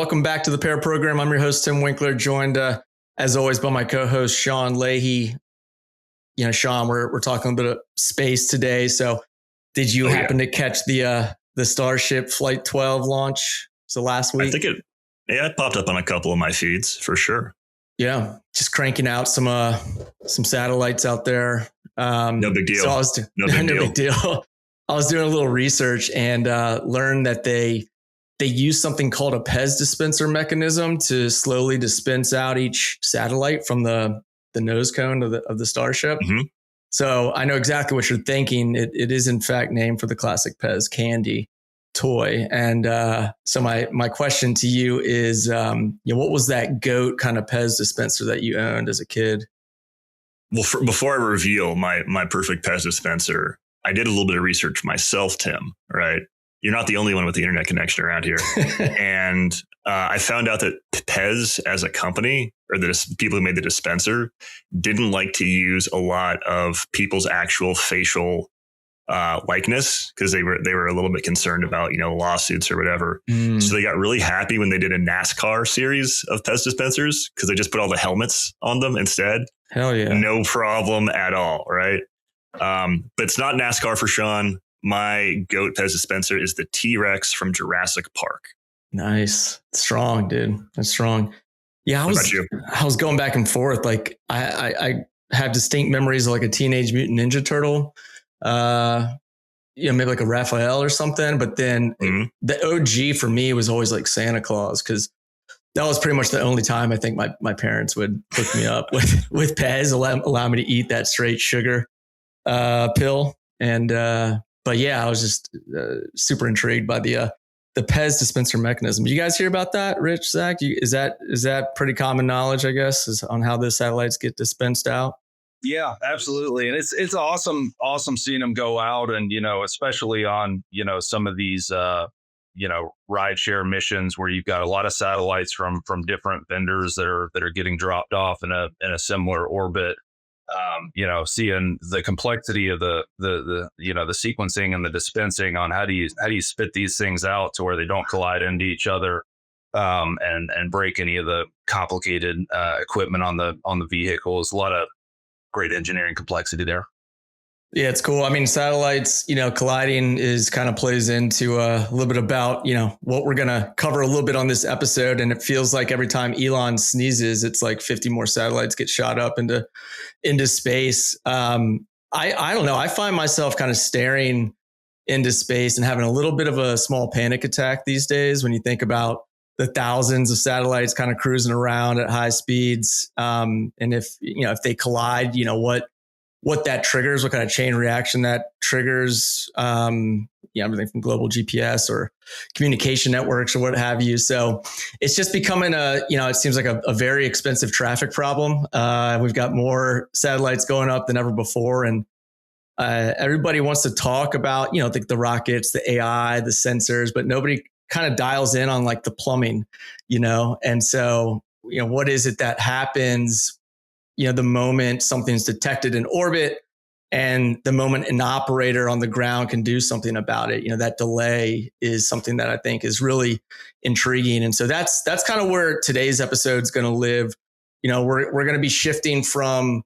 welcome back to the Pair Program. I'm your host, Tim Winkler, joined as always by my co-host, Sean Leahy. You know, Sean, we're talking a bit of space today. So did you happen to catch the Starship Flight 12 launch? So last week? I think it popped up on a couple of my feeds for sure. Yeah, just cranking out some satellites out there. No big deal. So no big deal. I was doing a little research and learned that they use something called a PEZ dispenser mechanism to slowly dispense out each satellite from the nose cone of the Starship. Mm-hmm. So I know exactly what you're thinking. It is in fact named for the classic PEZ candy toy. And so my question to you is, what was that GOAT kind of PEZ dispenser that you owned as a kid? Well, before I reveal my perfect PEZ dispenser, I did a little bit of research myself, Tim, right? You're not the only one with the internet connection around here. And I found out that PEZ as a company, or the people who made the dispenser, didn't like to use a lot of people's actual facial likeness because they were a little bit concerned about, lawsuits or whatever. So they got really happy when they did a NASCAR series of PEZ dispensers because they just put all the helmets on them instead. Hell yeah. No problem at all, right? But it's not NASCAR for Sean. My GOAT PEZ dispenser is the T-Rex from Jurassic Park. Nice. Strong, dude. That's strong. Yeah, I was going back and forth. Like I have distinct memories of like a Teenage Mutant Ninja Turtle, maybe like a Raphael or something. But then the OG for me was always like Santa Claus, because that was pretty much the only time I think my parents would hook me up with PEZ, allow me to eat that straight sugar pill. And but yeah, I was just super intrigued by the PEZ dispenser mechanism. Did you guys hear about that, Rich, Zach? Is that pretty common knowledge, I guess, is on how the satellites get dispensed out? Yeah, absolutely. And it's awesome seeing them go out and, especially on, some of these, rideshare missions where you've got a lot of satellites from different vendors that are getting dropped off in a similar orbit. Seeing the complexity of the sequencing and the dispensing on how do you spit these things out to where they don't collide into each other, and break any of the complicated equipment on the vehicles. A lot of great engineering complexity there. Yeah, it's cool. I mean, satellites, colliding kind of plays into a little bit about, what we're going to cover a little bit on this episode. And it feels like every time Elon sneezes, it's like 50 more satellites get shot up into space. I don't know. I find myself kind of staring into space and having a little bit of a small panic attack these days when you think about the thousands of satellites kind of cruising around at high speeds. And if they collide, what that triggers, what kind of chain reaction that triggers, everything from global GPS or communication networks or what have you. So it's just becoming it seems like a very expensive traffic problem. We've got more satellites going up than ever before. And everybody wants to talk about, the rockets, the AI, the sensors, but nobody kind of dials in on like the plumbing, And so, what is it that happens the moment something's detected in orbit and the moment an operator on the ground can do something about it? That delay is something that I think is really intriguing. And so that's kind of where today's episode is going to live. We're going to be shifting from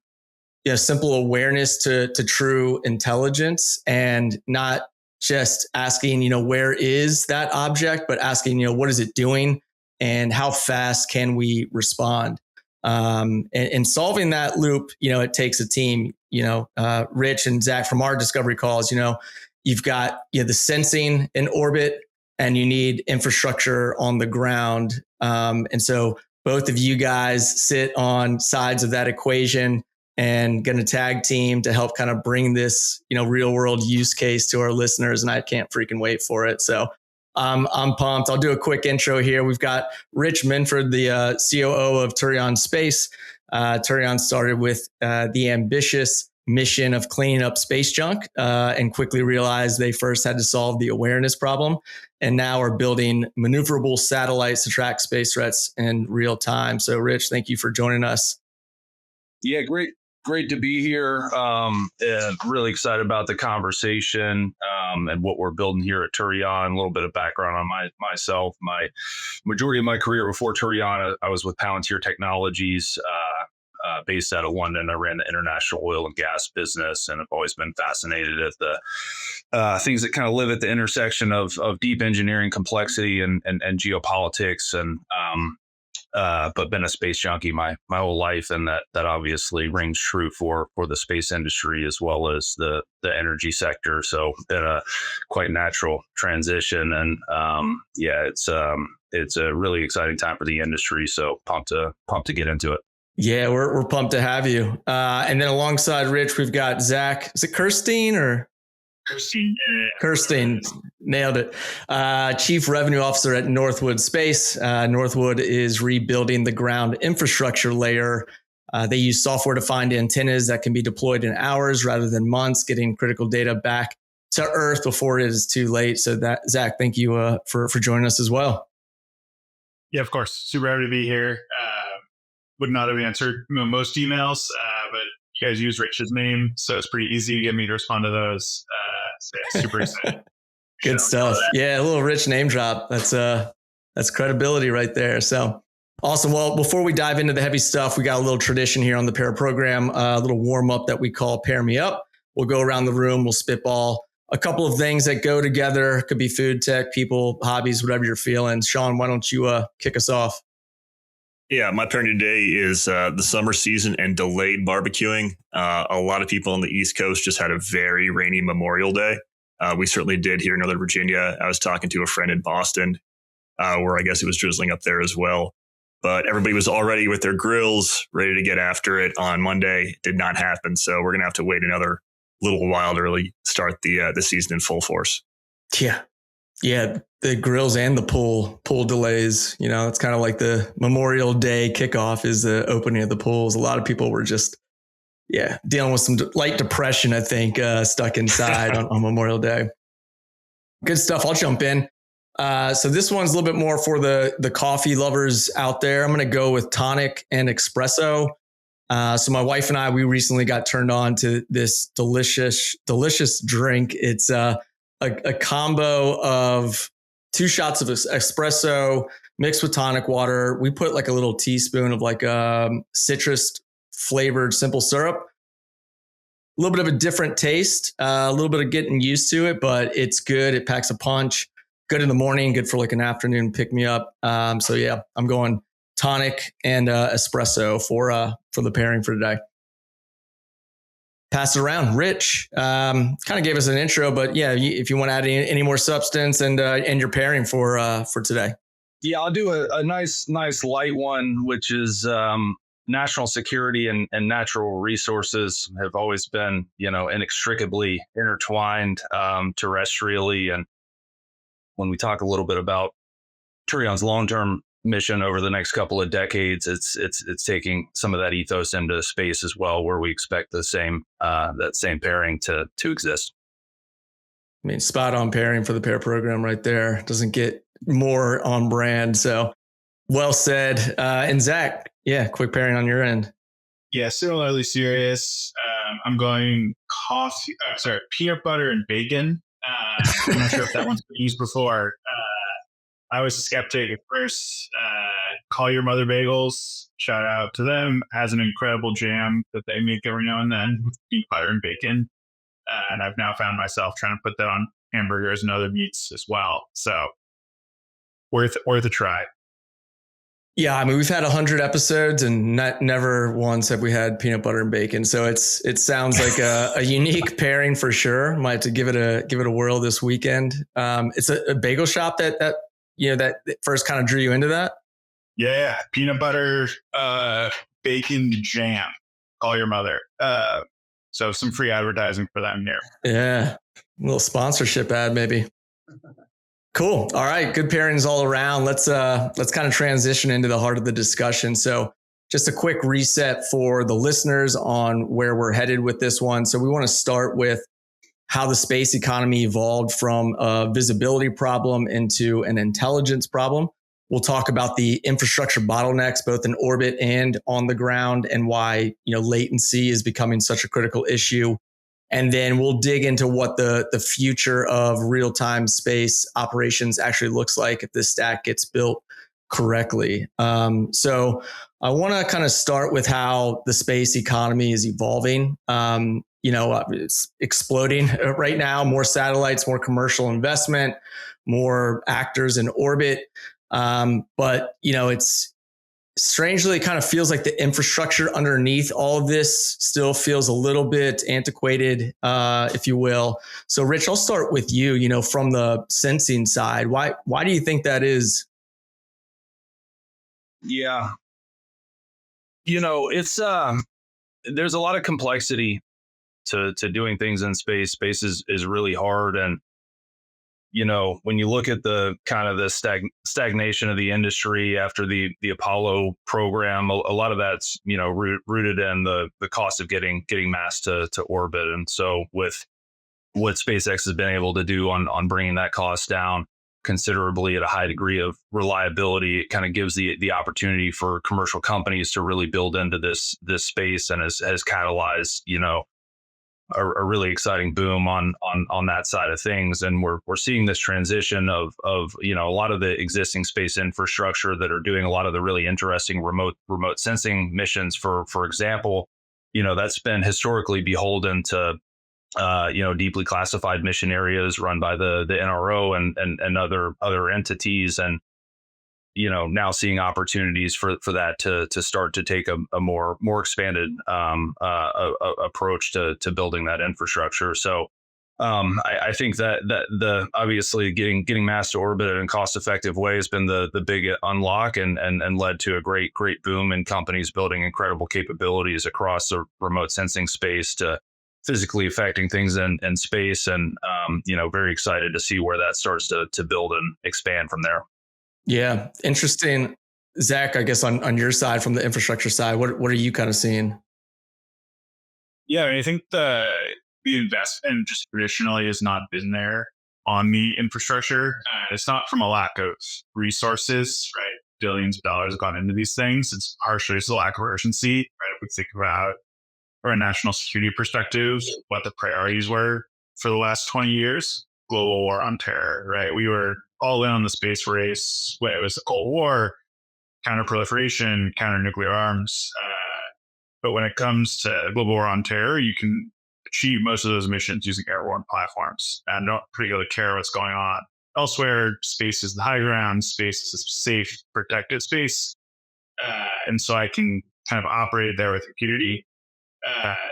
simple awareness to true intelligence, and not just asking, where is that object, but asking, what is it doing and how fast can we respond? And solving that loop, it takes a team. Rich and Zach, from our discovery calls, you've got the sensing in orbit and you need infrastructure on the ground. And so both of you guys sit on sides of that equation and going to tag team to help kind of bring this, real world use case to our listeners. And I can't freaking wait for it. So I'm pumped. I'll do a quick intro here. We've got Rich Minford, the COO of Turion Space. Turion started with the ambitious mission of cleaning up space junk and quickly realized they first had to solve the awareness problem, and now are building maneuverable satellites to track space threats in real time. So Rich, thank you for joining us. Yeah, great great to be here. And really excited about the conversation and what we're building here at Turion. A little bit of background on myself. My majority of my career before Turion, I was with Palantir Technologies, based out of London. I ran the international oil and gas business, and I've always been fascinated at the things that kind of live at the intersection of deep engineering complexity and geopolitics, and but been a space junkie my whole life, and that obviously rings true for the space industry as well as the energy sector. So been a quite natural transition, and it's a really exciting time for the industry. So pumped to get into it. Yeah, we're pumped to have you. And then alongside Rich, we've got Zach. Is it Kirstein or? Kirstein, nailed it. Chief Revenue Officer at Northwood Space. Northwood is rebuilding the ground infrastructure layer. They use software-defined antennas that can be deployed in hours rather than months, getting critical data back to Earth before it is too late. So Zach, thank you for joining us as well. Yeah, of course. Super happy to be here. Would not have answered most emails, but you guys use Rich's name, so it's pretty easy to get me to respond to those. So yeah, super excited. Good stuff. Yeah, a little Rich name drop. That's credibility right there. So awesome. Well, before we dive into the heavy stuff, we got a little tradition here on the Pair program, a little warm up that we call Pair Me Up. We'll go around the room. We'll spitball a couple of things that go together. Could be food, tech, people, hobbies, whatever you're feeling. Sean, why don't you kick us off? Yeah, my pairing today is the summer season and delayed barbecuing. A lot of people on the East Coast just had a very rainy Memorial Day. We certainly did here in Northern Virginia. I was talking to a friend in Boston, where I guess it was drizzling up there as well. But everybody was already with their grills, ready to get after it on Monday. It did not happen. So we're going to have to wait another little while to really start the season in full force. Yeah, the grills and the pool delays, it's kind of like the Memorial Day kickoff is the opening of the pools. A lot of people were just, dealing with some light depression, I think, stuck inside on Memorial Day. Good stuff. I'll jump in. So this one's a little bit more for the coffee lovers out there. I'm going to go with tonic and espresso. So my wife and I, we recently got turned on to this delicious drink. It's a combo of 2 shots of espresso mixed with tonic water. We put like a little teaspoon of like citrus flavored simple syrup. A little bit of a different taste, a little bit of getting used to it, but it's good. It packs a punch. Good in the morning, good for like an afternoon pick me up. So yeah, I'm going tonic and espresso for the pairing for today. Pass it around. Rich kind of gave us an intro, but yeah, if you want to add any more substance and your pairing for today. Yeah, I'll do a nice light one, which is national security and natural resources have always been, inextricably intertwined terrestrially. And when we talk a little bit about Turion's long-term mission over the next couple of decades, it's taking some of that ethos into space as well, where we expect the same that same pairing to exist. I mean, spot on pairing for the pair program right there. Doesn't get more on brand. So well said. And Zach, quick pairing on your end. Yeah, similarly serious. I'm going peanut butter and bacon. I'm not sure if that one's been used before. I was a skeptic at first. Call Your Mother Bagels. Shout out to them. Has an incredible jam that they make every now and then with peanut butter and bacon. And I've now found myself trying to put that on hamburgers and other meats as well. So worth a try. Yeah, I mean, we've had 100 episodes and never once have we had peanut butter and bacon. So it sounds like a unique pairing for sure. Might have to give it a whirl this weekend. It's a bagel shop that first kind of drew you into that. Yeah, peanut butter, bacon jam. Call Your Mother. So some free advertising for them here. Yeah, a little sponsorship ad maybe. Cool. All right. Good pairings all around. Let's kind of transition into the heart of the discussion. So just a quick reset for the listeners on where we're headed with this one. So we want to start with how the space economy evolved from a visibility problem into an intelligence problem. We'll talk about the infrastructure bottlenecks, both in orbit and on the ground, and why, latency is becoming such a critical issue. And then we'll dig into what the future of real-time space operations actually looks like if this stack gets built correctly. So I want to kind of start with how the space economy is evolving. It's exploding right now, more satellites, more commercial investment, more actors in orbit. But it's strangely, it kind of feels like the infrastructure underneath all of this still feels a little bit antiquated, if you will. So Rich, I'll start with you, from the sensing side. Why do you think that is? Yeah. It's there's a lot of complexity to doing things in space. Space is really hard. And when you look at the kind of the stagnation of the industry after the Apollo program, a lot of that's rooted in the cost of getting mass to orbit. And so with what SpaceX has been able to do on bringing that cost down considerably at a high degree of reliability, it kind of gives the opportunity for commercial companies to really build into this space, and has catalyzed a really exciting boom on that side of things. And we're seeing this transition of a lot of the existing space infrastructure that are doing a lot of the really interesting remote sensing missions, for example, that's been historically beholden to deeply classified mission areas run by the NRO and other entities. And now seeing opportunities for that to start to take a more expanded approach to building that infrastructure. So I think that the obviously getting mass to orbit in a cost effective way has been the big unlock, and led to a great boom in companies building incredible capabilities across the remote sensing space to physically affecting things in space. And very excited to see where that starts to build and expand from there. Yeah, interesting. Zach, I guess on your side, from the infrastructure side, what are you kind of seeing? Yeah, I think the investment just traditionally has not been there on the infrastructure. It's not from a lack of resources, right? Billions of dollars have gone into these things. It's partially just a lack of urgency, right? If we think about, from a national security perspective, what the priorities were for the last 20 years, global war on terror, right? We were all in on the space race when it was the Cold War, counter-proliferation, counter-nuclear arms. But when it comes to global war on terror, you can achieve most of those missions using airborne platforms and don't particularly care what's going on elsewhere. Space is the high ground. Space is a safe, protected space. And so I can kind of operate there with impunity.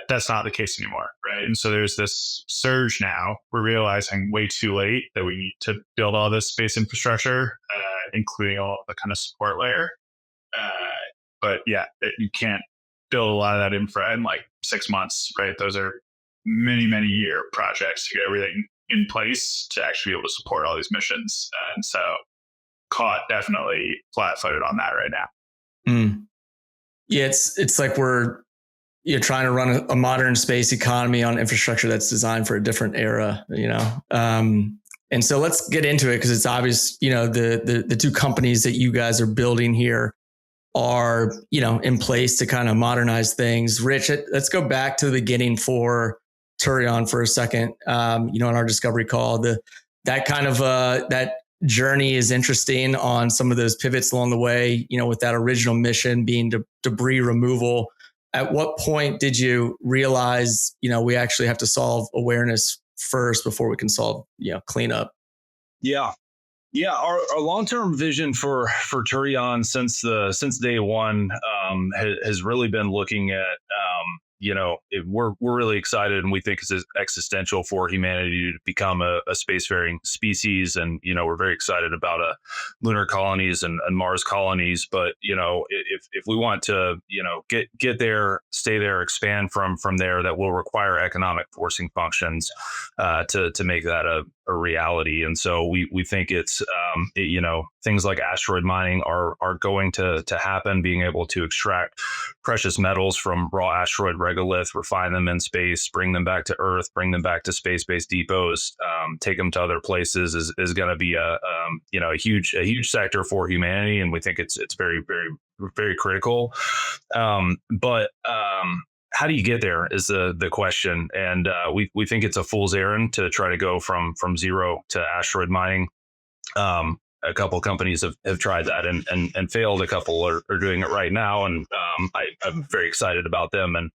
That's not the case anymore, right? And so there's this surge now. We're realizing way too late that we need to build all this space infrastructure, including all the kind of support layer. But yeah, you can't build a lot of that infra in like 6 months, right? Those are many, many year projects to get everything in place to actually be able to support all these missions. And so caught definitely flat-footed on that right now. Yeah, it's like we're trying to run a modern space economy on infrastructure that's designed for a different era, and so let's get into it, because it's obvious, the two companies that you guys are building here are, in place to kind of modernize things. Rich, let's go back to the beginning for Turion for a second. In our discovery call, that kind of that journey is interesting on some of those pivots along the way, with that original mission being debris removal. At what point did you realize, we actually have to solve awareness first before we can solve, cleanup? Yeah. Our long-term vision for Turion since day one has really been looking at we're really excited, and we think it's existential for humanity to become a spacefaring species. And, we're very excited about lunar colonies and Mars colonies. But, if we want to, get there, stay there, expand from there, that will require economic forcing functions to make that a reality. And so we think it's, things like asteroid mining are going to happen, being able to extract precious metals from raw asteroid regolith, refine them in space, bring them back to Earth, bring them back to space-based depots, take them to other places is going to be a huge sector for humanity, and we think it's very, very, very critical. But how do you get there is the question, and we think it's a fool's errand to try to go from zero to asteroid mining. A couple companies have tried that and failed. A couple are doing it right now, and I'm very excited about them and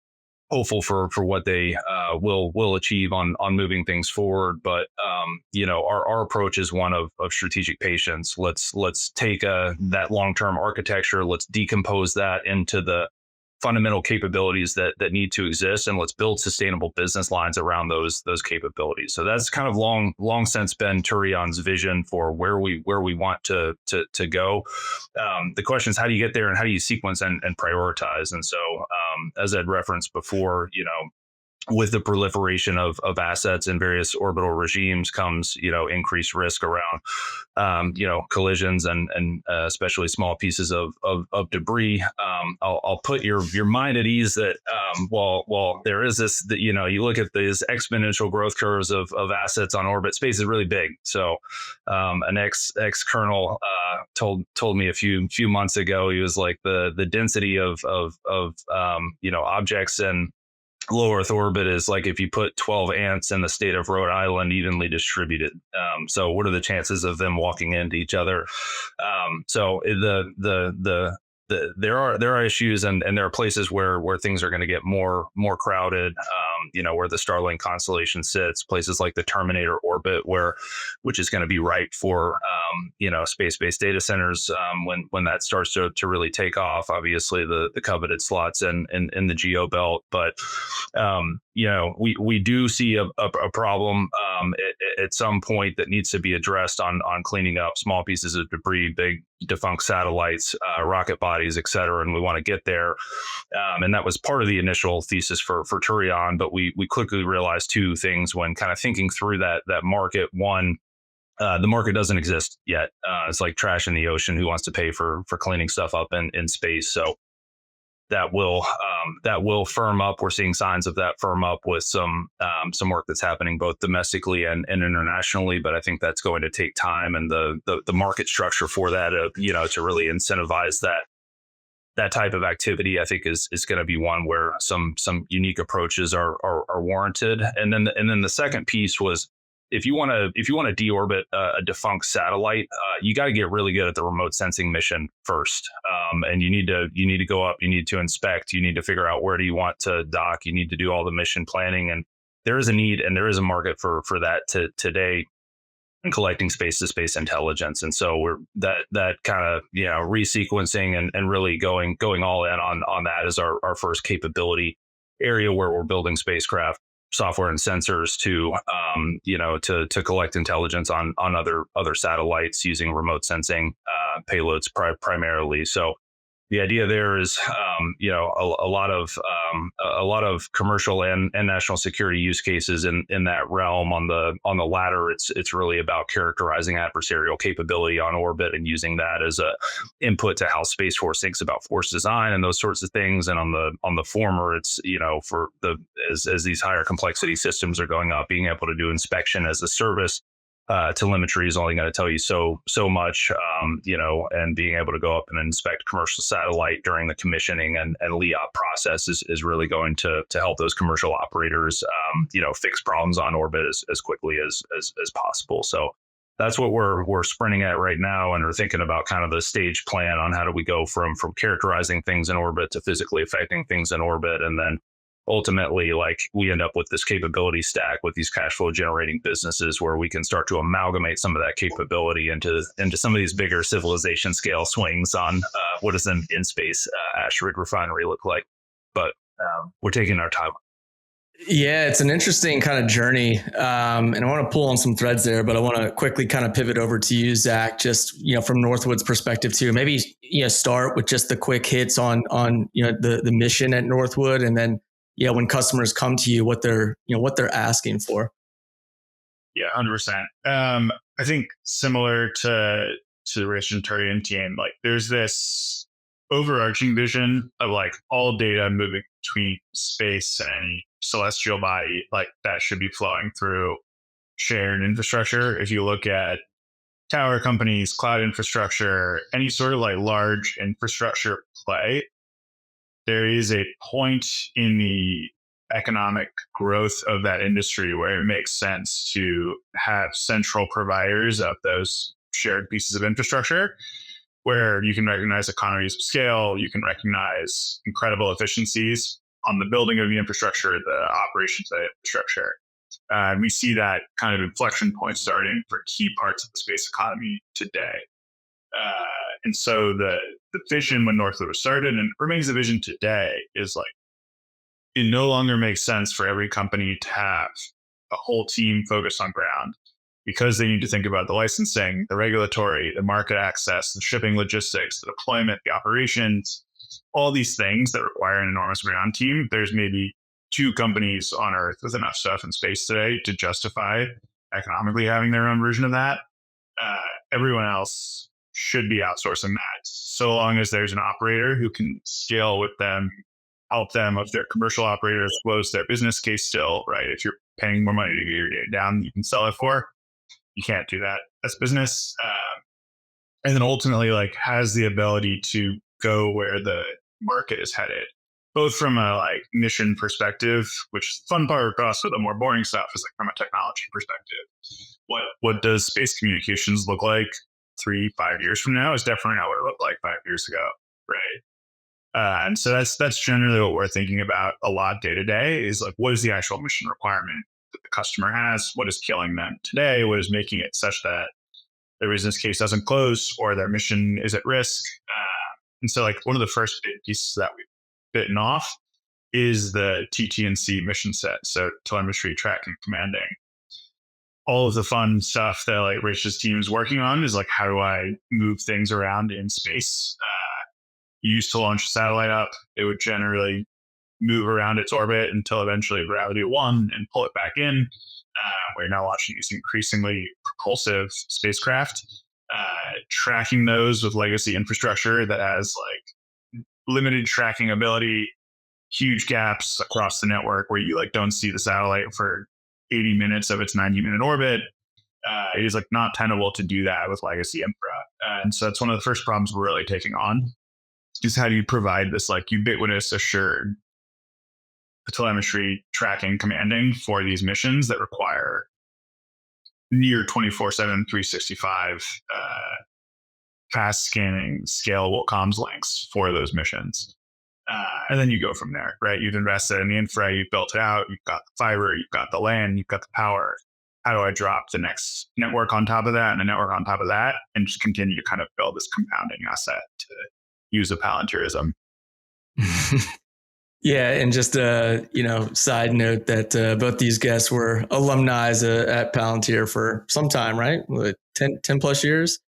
hopeful for what they will achieve on moving things forward. But our approach is one of strategic patience. Let's take that long-term architecture. Let's decompose that into the fundamental capabilities that need to exist, and let's build sustainable business lines around those capabilities. So that's kind of long since been Turion's vision for where we want to go. The question is, how do you get there, and how do you sequence and prioritize? And so as I'd referenced before, with the proliferation of assets in various orbital regimes comes, increased risk around, collisions and especially small pieces of debris. I'll put your mind at ease that while there is this, that, you look at these exponential growth curves of assets on orbit, space is really big. So an ex colonel told me a few months ago, he was like the density of objects in low Earth orbit is like if you put 12 ants in the state of Rhode Island evenly distributed. So what are the chances of them walking into each other? So there are issues, and there are places where things are going to get more crowded. Where the Starlink constellation sits, places like the Terminator orbit, which is going to be ripe for space-based data centers when that starts to really take off. Obviously, the coveted slots in the geo belt, but we do see a problem at some point that needs to be addressed on cleaning up small pieces of debris, big defunct satellites, rocket bodies, et cetera. And we want to get there. And that was part of the initial thesis for Turion, but we quickly realized two things when kind of thinking through that market. One, the market doesn't exist yet. It's like trash in the ocean. Who wants to pay for cleaning stuff up in space? So that will firm up. We're seeing signs of that firm up with some work that's happening both domestically and internationally. But I think that's going to take time, and the market structure for that, to really incentivize that type of activity, I think is going to be one where some unique approaches are warranted. And then the second piece was, if you want to deorbit a defunct satellite, you got to get really good at the remote sensing mission first. And you need to go up, you need to inspect, you need to figure out where do you want to dock, you need to do all the mission planning. And there is a need and there is a market for that today in collecting space to space intelligence. And so we're that kind of, resequencing and really going all in on that is our first capability area, where we're building spacecraft, software and sensors to collect intelligence on other satellites using remote sensing payloads primarily. So the idea there is, a lot of commercial and national security use cases in that realm. On the latter, it's really about characterizing adversarial capability on orbit and using that as a input to how Space Force thinks about force design and those sorts of things. And on the former, it's as these higher complexity systems are going up, being able to do inspection as a service. Telemetry is only going to tell you so much, and being able to go up and inspect commercial satellite during the commissioning and LEOP process is really going to help those commercial operators, fix problems on orbit as quickly as possible. So that's what we're sprinting at right now, and we're thinking about kind of the stage plan on how do we go from characterizing things in orbit to physically affecting things in orbit, and then ultimately, like, we end up with this capability stack with these cash flow generating businesses where we can start to amalgamate some of that capability into some of these bigger civilization scale swings on what does an in-space asteroid refinery look like. But we're taking our time. Yeah, it's an interesting kind of journey. And I want to pull on some threads there, but I want to quickly kind of pivot over to you, Zach, just, from Northwood's perspective too. Maybe, start with just the quick hits on the mission at Northwood, and then, when customers come to you, what they're asking for. Yeah, 100%. I think similar to the Rich and Turion team, like there's this overarching vision of like all data moving between space and any celestial body, like that should be flowing through shared infrastructure. If you look at tower companies, cloud infrastructure, any sort of like large infrastructure play, there is a point in the economic growth of that industry where it makes sense to have central providers of those shared pieces of infrastructure where you can recognize economies of scale, you can recognize incredible efficiencies on the building of the infrastructure, the operations of the infrastructure. And we see that kind of inflection point starting for key parts of the space economy today. And so the vision when Northwood was started and remains the vision today is like, it no longer makes sense for every company to have a whole team focused on ground because they need to think about the licensing, the regulatory, the market access, the shipping logistics, the deployment, the operations, all these things that require an enormous ground team. There's maybe 2 companies on Earth with enough stuff in space today to justify economically having their own version of that. Everyone else should be outsourcing that, so long as there's an operator who can scale with them, help them. If they're commercial operators, close their business case still, right? If you're paying more money to get your data down, you can sell it for. You can't do that as business. And then ultimately, like, has the ability to go where the market is headed, both from a like mission perspective, which is the fun part across, but the more boring stuff is like from a technology perspective. What does space communications look like 3-5 years from now is definitely not what it looked like 5 years ago, right? And so that's generally what we're thinking about a lot day to day is like, what is the actual mission requirement that the customer has? What is killing them today? What is making it such that their business case doesn't close or their mission is at risk? And so like one of the first big pieces that we've bitten off is the TT&C mission set. So telemetry, tracking, commanding. All of the fun stuff that like Rich's team is working on is like, how do I move things around in space? You used to launch a satellite up. It would generally move around its orbit until eventually gravity won and pull it back in. We're now launching these increasingly propulsive spacecraft, tracking those with legacy infrastructure that has like limited tracking ability, huge gaps across the network where you like don't see the satellite for 80 minutes of its 90-minute orbit. It is like not tenable to do that with legacy infra. And so that's one of the first problems we're really taking on is how do you provide this like ubiquitous, assured telemetry, tracking, commanding for these missions that require near 24/7, 365 fast scanning, scalable comms links for those missions. And then you go from there, right? You've invested in the infra, you've built it out, you've got the fiber, you've got the land, you've got the power. How do I drop the next network on top of that and a network on top of that and just continue to kind of build this compounding asset to use a palantirism? Yeah, and just side note that both these guests were alumni at Palantir for some time, right? 10 plus years.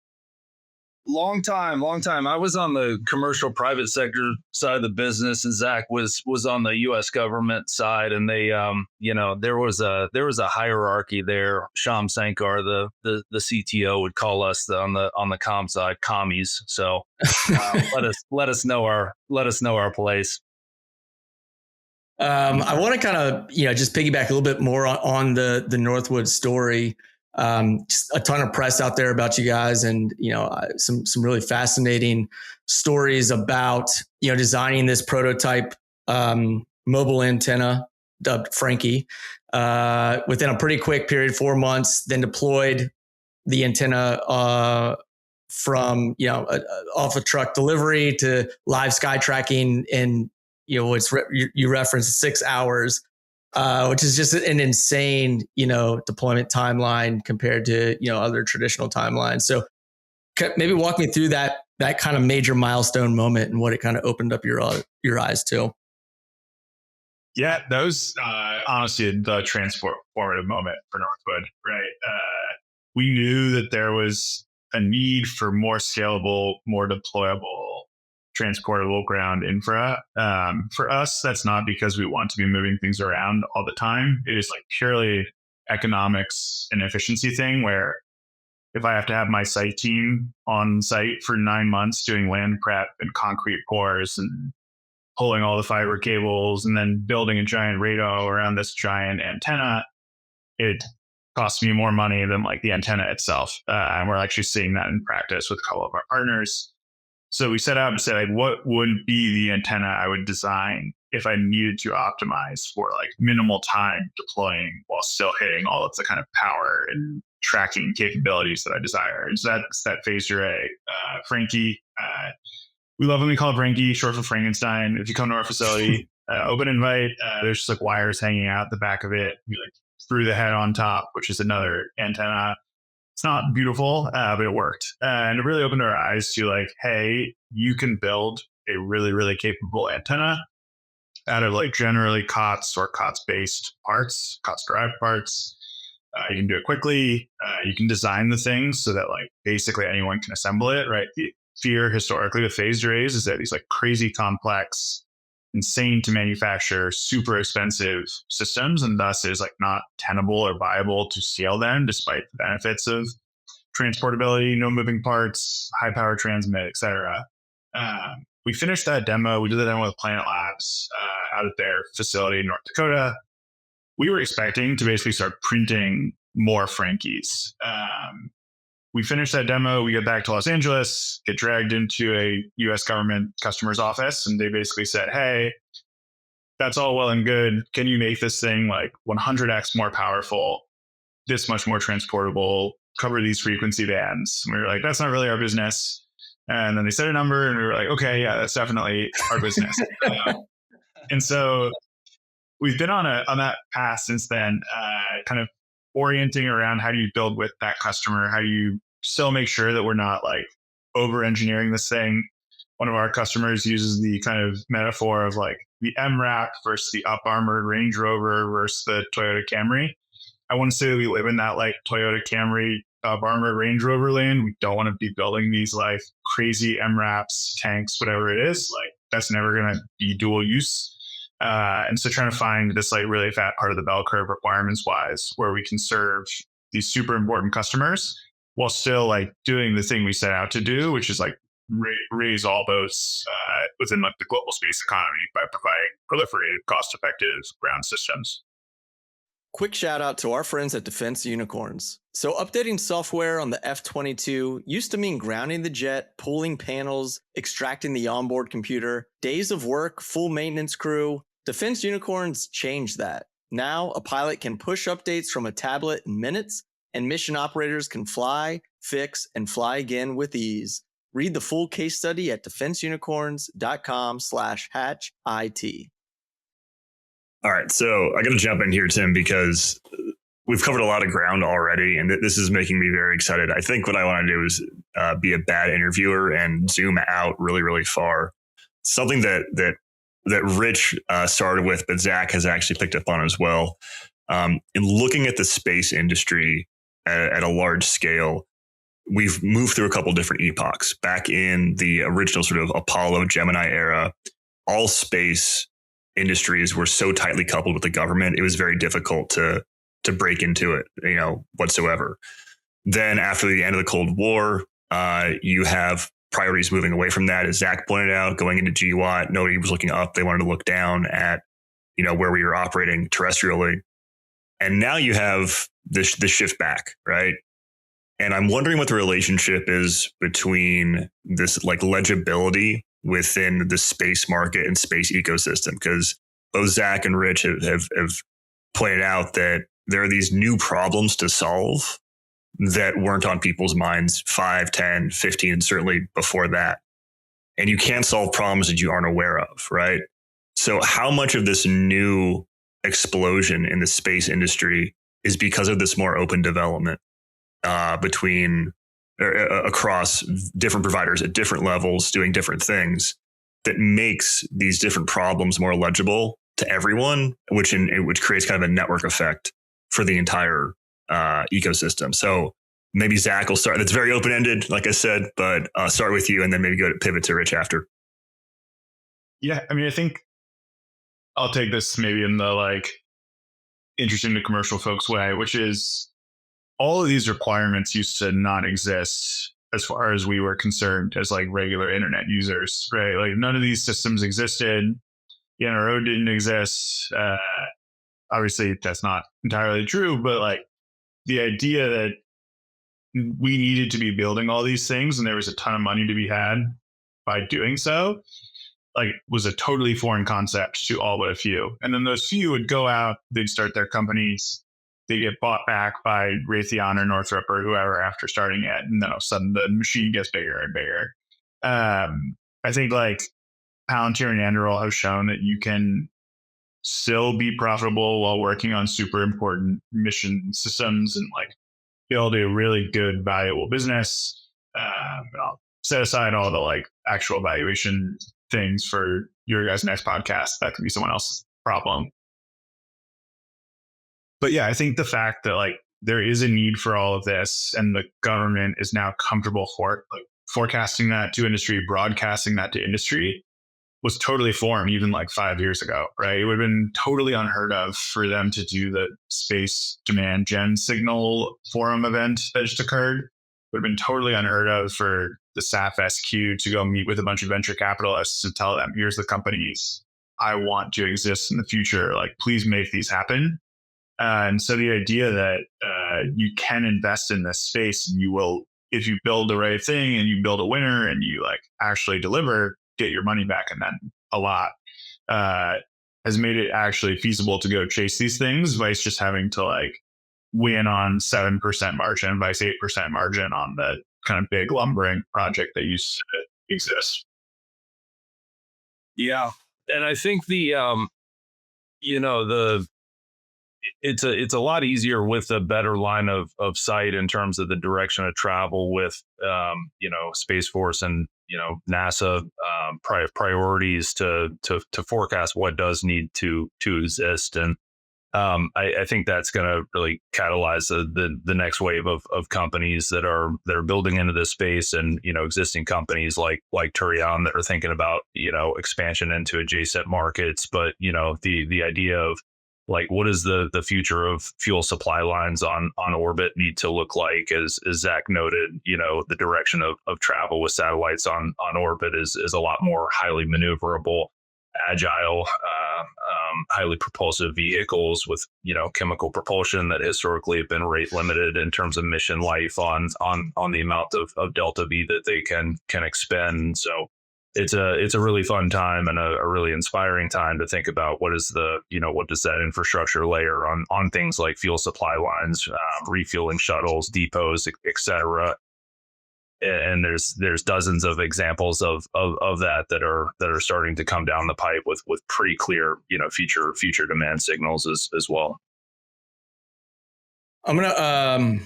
Long time. I was on the commercial private sector side of the business, and Zach was on the U.S. government side. And they, there was a hierarchy there. Sham Sankar, the CTO, would call us on the comm side commies. So let us know our place. I want to kind of just piggyback a little bit more on the Northwood story. Just a ton of press out there about you guys, and some really fascinating stories about designing this prototype mobile antenna dubbed Frankie within a pretty quick period, 4 months. Then deployed the antenna from off a truck delivery to live sky tracking in you referenced 6 hours. Which is just an insane, deployment timeline compared to, other traditional timelines. So maybe walk me through that kind of major milestone moment and what it kind of opened up your eyes to. Yeah, that was honestly the transformative moment for Northwood, right? We knew that there was a need for more scalable, more deployable, transportable ground infra. For us, that's not because we want to be moving things around all the time. It is like purely economics and efficiency thing where if I have to have my site team on site for 9 months doing land prep and concrete pours and pulling all the fiber cables and then building a giant radar around this giant antenna, it costs me more money than like the antenna itself. And we're actually seeing that in practice with a couple of our partners. So we set out and said, like, what would be the antenna I would design if I needed to optimize for like minimal time deploying while still hitting all of the kind of power and tracking capabilities that I desire. And so that's that phased array. Frankie, we love when we call it Frankie, short for Frankenstein. If you come to our facility, open invite, there's just like wires hanging out the back of it. We like threw the head on top, which is another antenna. It's not beautiful, but it worked. And it really opened our eyes to like, hey, you can build a really, really capable antenna out of like generally COTS or COTS based parts, COTS derived parts. You can do it quickly. You can design the things so that like basically anyone can assemble it, right? The fear historically with phased arrays is that these like crazy complex, insane to manufacture, super expensive systems, and thus is like not tenable or viable to scale them despite the benefits of transportability, no moving parts, high power transmit, etc. We finished that demo. We did the demo with Planet Labs out at their facility in North Dakota. We were expecting to basically start printing more Frankies. We finished that demo. We get back to Los Angeles, get dragged into a US government customer's office, and they basically said, hey, that's all well and good. Can you make this thing like 100x more powerful, this much more transportable, cover these frequency bands? And we were like, that's not really our business. And then they said a number, and we were like, okay, yeah, that's definitely our business. And so we've been on that path since then, kind of orienting around how do you build with that customer? How do you still make sure that we're not like over engineering this thing? One of our customers uses the kind of metaphor of like the MRAP versus the up armored Range Rover versus the Toyota Camry. I want to say that we live in that like Toyota Camry up armored Range Rover lane. We don't want to be building these like crazy MRAPs, tanks, whatever it is. Like that's never going to be dual use. And so trying to find this like really fat part of the bell curve requirements wise, where we can serve these super important customers while still like doing the thing we set out to do, which is like raise all boats within like the global space economy by providing proliferated, cost-effective ground systems. Quick shout out to our friends at Defense Unicorns. So updating software on the F-22 used to mean grounding the jet, pulling panels, extracting the onboard computer, days of work, full maintenance crew. Defense Unicorns changed that. Now a pilot can push updates from a tablet in minutes, and mission operators can fly, fix, and fly again with ease. Read the full case study at defenseunicorns.com/hatchit. All right, so I got to jump in here, Tim, because we've covered a lot of ground already, and this is making me very excited. I think what I want to do is be a bad interviewer and zoom out really, really far. Something that Rich started with, but Zach has actually picked up on as well. In looking at the space industry at a large scale, we've moved through a couple different epochs. Back in the original sort of Apollo Gemini era, all space industries were so tightly coupled with the government, it was very difficult to break into it, whatsoever. Then after the end of the Cold War, you have priorities moving away from that, as Zach pointed out, going into GWAT. Nobody was looking up; they wanted to look down at where we were operating terrestrially. And now you have this shift back, right? And I'm wondering what the relationship is between this like legibility within the space market and space ecosystem, because both Zach and Rich have pointed out that there are these new problems to solve that weren't on people's minds 5, 10, 15, and certainly before that. And you can't solve problems that you aren't aware of, right? So how much of this new explosion in the space industry is because of this more open development across different providers at different levels doing different things that makes these different problems more legible to everyone, which creates kind of a network effect for the entire ecosystem. So maybe Zach will start. That's very open-ended, like I said, but start with you and then maybe pivot to Rich after. Yeah, I mean, I think I'll take this maybe in the like interesting to commercial folks way, which is all of these requirements used to not exist as far as we were concerned as like regular internet users, right? Like none of these systems existed. The NRO didn't exist. Obviously, that's not entirely true, but like the idea that we needed to be building all these things and there was a ton of money to be had by doing so, like, was a totally foreign concept to all but a few. And then those few would go out, they'd start their companies, they get bought back by Raytheon or Northrop or whoever after starting it, and then all of a sudden the machine gets bigger and bigger. I think like Palantir and Anduril have shown that you can still be profitable while working on super important mission systems and like build a really good, valuable business. I'll set aside all the like actual valuation things for your guys' next podcast. That could be someone else's problem. But yeah, I think the fact that like there is a need for all of this and the government is now comfortable forecasting that to industry, broadcasting that to industry was totally foreign even like 5 years ago, right? It would have been totally unheard of for them to do the space demand gen signal forum event that just occurred. It would have been totally unheard of for the SAF SQ to go meet with a bunch of venture capitalists and tell them, here's the companies I want to exist in the future. Like, please make these happen. And so the idea that you can invest in this space and you will, if you build the right thing and you build a winner and you like actually deliver, get your money back and then a lot, has made it actually feasible to go chase these things, vice just having to like win on 7% margin, vice 8% margin on the kind of big lumbering project that used to exist. Yeah. And I think it's a lot easier with a better line of sight in terms of the direction of travel with, Space Force and, NASA priorities to forecast what does need to exist. And I think that's going to really catalyze the next wave of companies that are building into this space, and existing companies like Turion that are thinking about expansion into adjacent markets. But the idea of like, what is the future of fuel supply lines on orbit need to look like? As Zach noted, the direction of travel with satellites on orbit is a lot more highly maneuverable, agile, highly propulsive vehicles with chemical propulsion that historically have been rate limited in terms of mission life on the amount of delta V that they can expend. So it's a really fun time and a really inspiring time to think about what does that infrastructure layer on things like fuel supply lines, refueling shuttles, depots, etc. And there's dozens of examples of that are starting to come down the pipe with pretty clear future demand signals as well. I'm gonna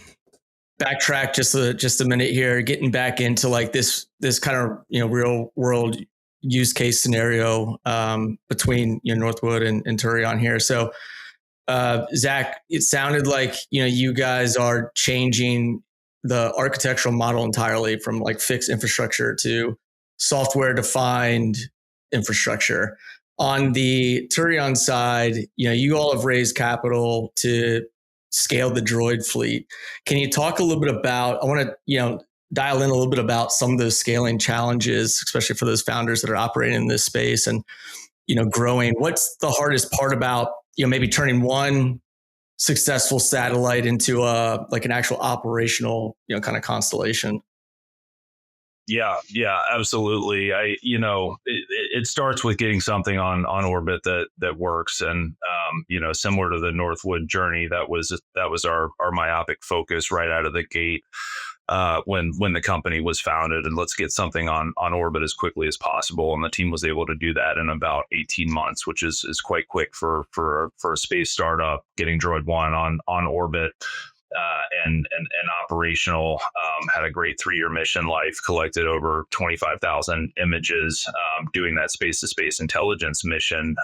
backtrack just a minute here, getting back into like this kind of real world use case scenario between Northwood and Turion here. So Zach, it sounded like you guys are changing the architectural model entirely from like fixed infrastructure to software defined infrastructure. On the Turion side, you all have raised capital to scale the droid fleet. Can you talk a little bit about, I want to, dial in a little bit about some of those scaling challenges, especially for those founders that are operating in this space and, growing. What's the hardest part about, maybe turning one successful satellite into like an actual operational, kind of constellation? Yeah, absolutely. It starts with getting something on orbit that works, and similar to the Northwood journey, that was our myopic focus right out of the gate when the company was founded, and let's get something on orbit as quickly as possible. And the team was able to do that in about 18 months, which is quite quick for a space startup. Getting Droid 1 on orbit. And operational, had a great 3-year mission life, collected over 25,000 images, doing that space-to-space intelligence mission.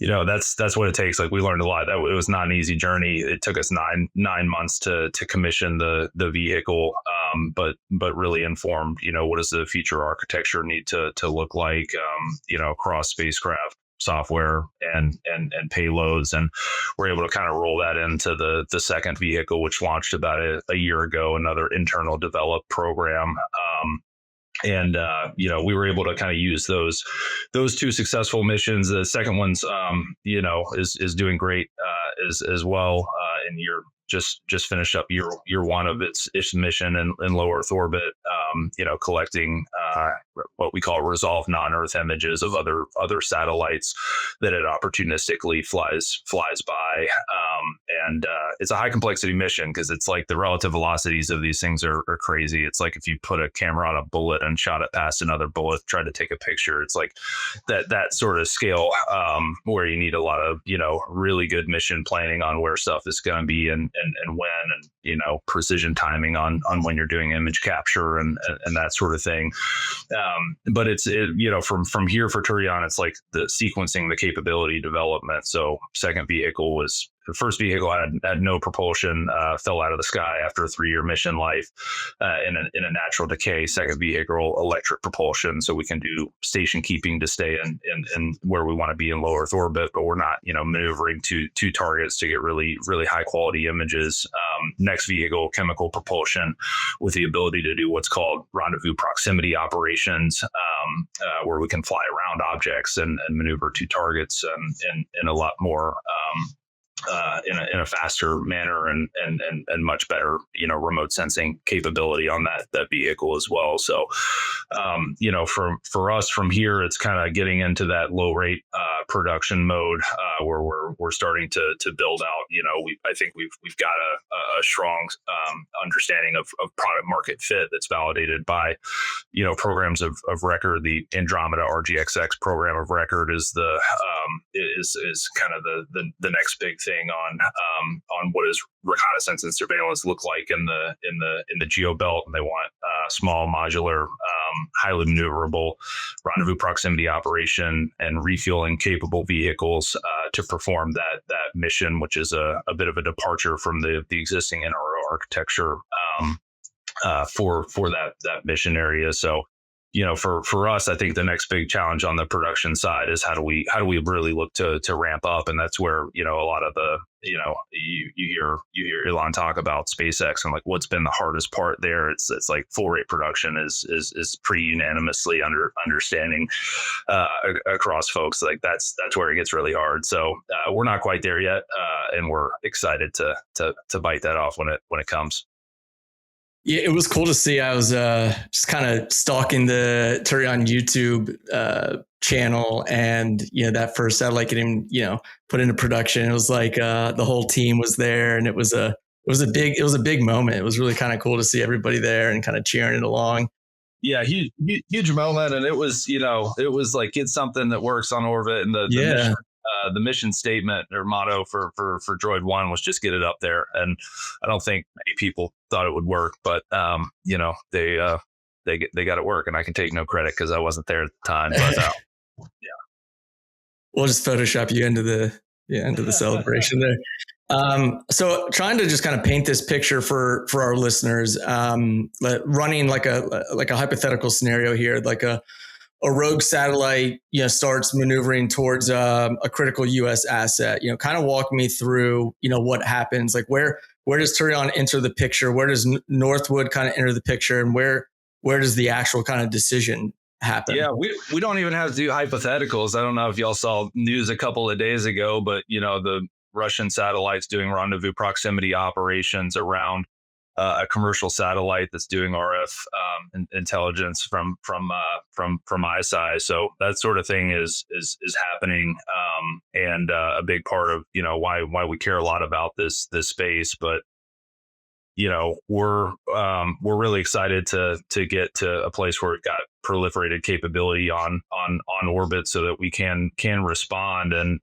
That's what it takes. Like, we learned a lot. That it was not an easy journey. It took us nine months to commission the vehicle, but really informed, what does the future architecture need to look like, across spacecraft. software and payloads, and we're able to kind of roll that into the second vehicle, which launched about a year ago, another internal developed program. And we were able to kind of use those two successful missions. The second one's is doing great as well, and you're just finished up year one of its mission in low Earth orbit, collecting what we call resolved non-Earth images of other satellites that it opportunistically flies by. And it's a high complexity mission because it's like the relative velocities of these things are crazy. It's like if you put a camera on a bullet and shot it past another bullet, tried to take a picture. It's like that sort of scale where you need a lot of, really good mission planning on where stuff is going to be and when, and, precision timing on when you're doing image capture and that sort of thing. But from here for Turion, it's like the sequencing, the capability development. So the first vehicle had no propulsion, fell out of the sky after a 3-year mission life in a natural decay. Second vehicle, electric propulsion, so we can do station keeping to stay in where we want to be in low Earth orbit, but we're not maneuvering two targets to get really, really high quality images. Next vehicle, chemical propulsion, with the ability to do what's called rendezvous proximity operations, where we can fly around objects and maneuver two targets in a lot more in a faster manner and much better, remote sensing capability on that vehicle as well. So, for us from here, it's kind of getting into that low rate production mode where we're starting to build out. I think we've got a strong understanding of product market fit that's validated by programs of record. The Andromeda RGXX program of record is is kind of the next big thing on what does reconnaissance and surveillance look like in the geo belt, and they want small, modular, highly maneuverable rendezvous proximity operation and refueling capable vehicles to perform that mission, which is a bit of a departure from the existing NRO architecture for that mission area. So, for us, I think the next big challenge on the production side is how do we really look to ramp up, and that's where a lot of the you hear Elon talk about SpaceX and like what's been the hardest part there. It's like full rate production is pretty unanimously understanding across folks. Like that's where it gets really hard. So we're not quite there yet, and we're excited to bite that off when it comes. Yeah, it was cool to see. I was just kind of stalking the Turion YouTube channel, and that first satellite getting put into production. It was like the whole team was there, and it was a big moment. It was really kind of cool to see everybody there and kind of cheering it along. Yeah, huge moment, and it was like get something that works on orbit, and the mission statement or motto for Droid 1 was just get it up there. And I don't think many people thought it would work, but they got it work, and I can take no credit because I wasn't there at the time. But yeah, we'll just Photoshop you into the celebration there. So trying to just kind of paint this picture for our listeners, running like a hypothetical scenario here, like a rogue satellite, starts maneuvering towards a critical U.S. asset. Kind of walk me through, what happens. Like where does Turion enter the picture? Where does Northwood kind of enter the picture, and where does the actual kind of decision happen? Yeah, we don't even have to do hypotheticals. I don't know if y'all saw news a couple of days ago, but the Russian satellites doing rendezvous proximity operations around a commercial satellite that's doing RF intelligence from ISI. So that sort of thing is happening, and a big part of why we care a lot about this space. But we're really excited to get to a place where it got proliferated capability on orbit so that we can respond, and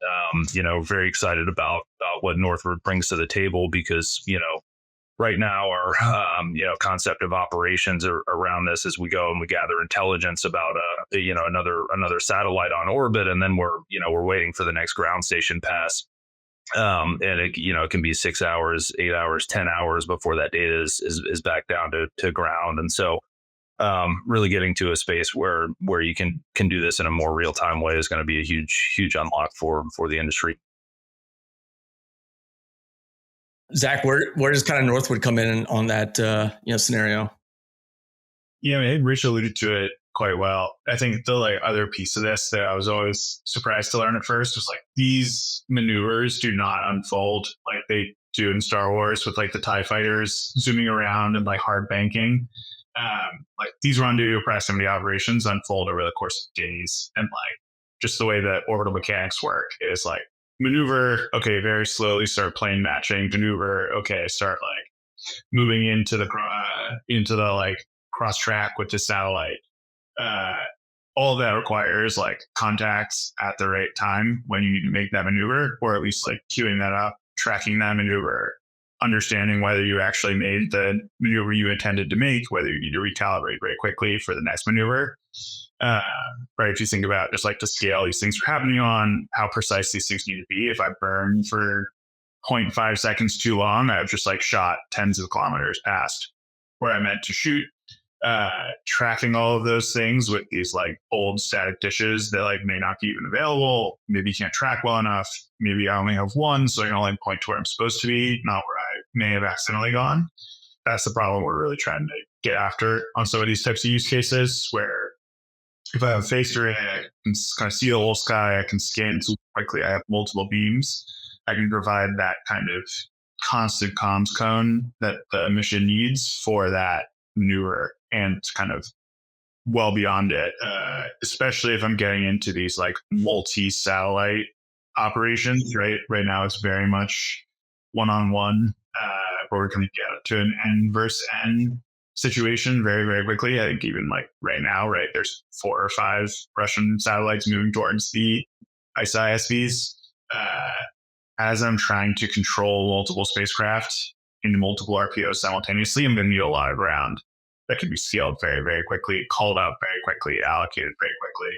very excited about what Northwood brings to the table, because right now, our concept of operations are around this as we go and we gather intelligence about another satellite on orbit, and then we're waiting for the next ground station pass, and it can be 6 hours, 8 hours, 10 hours before that data is back down to ground. And so really getting to a space where you can do this in a more real time way is going to be a huge unlock for the industry. Zach, where does kind of Northwood come in on that scenario? Yeah, I mean, Rich alluded to it quite well. I think the like other piece of this that I was always surprised to learn at first was like these maneuvers do not unfold like they do in Star Wars with like the TIE fighters zooming around and like hard banking. Like these rendezvous proximity operations unfold over the course of days, and like just the way that orbital mechanics work is like maneuver, okay, very slowly start plane matching, maneuver, okay, start like moving into the like cross track with the satellite. All that requires like contacts at the right time when you make that maneuver, or at least like queuing that up, tracking that maneuver, understanding whether you actually made the maneuver you intended to make, whether you need to recalibrate very quickly for the next maneuver. Right. If you think about just like the scale these things are happening on, how precise these things need to be. If I burn for 0.5 seconds too long, I've just like shot tens of kilometers past where I meant to shoot. Tracking all of those things with these like old static dishes that like may not be even available. Maybe you can't track well enough. Maybe I only have one, so I can only point to where I'm supposed to be, not where I may have accidentally gone. That's the problem we're really trying to get after on some of these types of use cases, where if I have a phased array, I can kind of see the whole sky, I can scan super quickly, I have multiple beams, I can provide that kind of constant comms cone that the mission needs for that maneuver and kind of well beyond it, especially if I'm getting into these like multi-satellite operations, right? Right now it's very much one-on-one, where we're going to get to an N versus N situation very, very quickly. I think even like right now, right, there's 4 or 5 Russian satellites moving towards the ISVs. As I'm trying to control multiple spacecraft in multiple RPOs simultaneously, I'm going to need a lot of ground that can be scaled very, very quickly, called out very quickly, allocated very quickly.